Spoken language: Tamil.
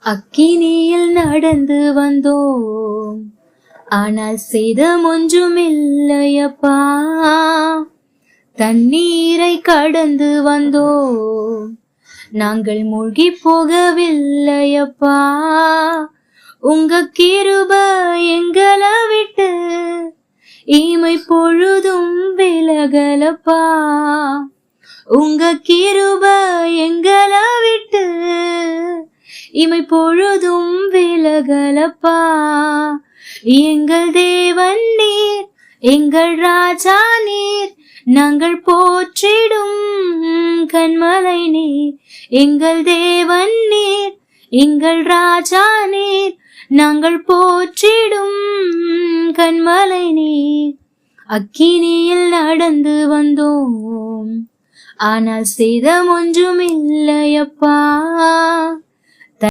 அக்கினியில் நடந்து வந்தோம், ஆனால் சேதம் ஒன்றுமில்லையப்பா. தண்ணீரை கடந்து வந்தோம், நாங்கள் மூழ்கி போகவில்லையப்பா. உங்க கிருபை எங்களை விட்டு இமை பொழுதும் விலகலப்பா. உங்க கிருபை எங்களை விட்டு இமை பொழுதும் விலகலப்பா. எங்கள் தேவன் நீர், எங்கள் ராஜா நீர், நாங்கள் போற்றிடும் கன்மலை நீர். எங்கள் தேவன் நீர், எங்கள் ராஜா நீர், நாங்கள் போற்றிடும் கன்மலை நீர். அக்கினியில் நடந்து வந்தோம், ஆனால் சேதம் ஒன்றுமில்லையப்பா.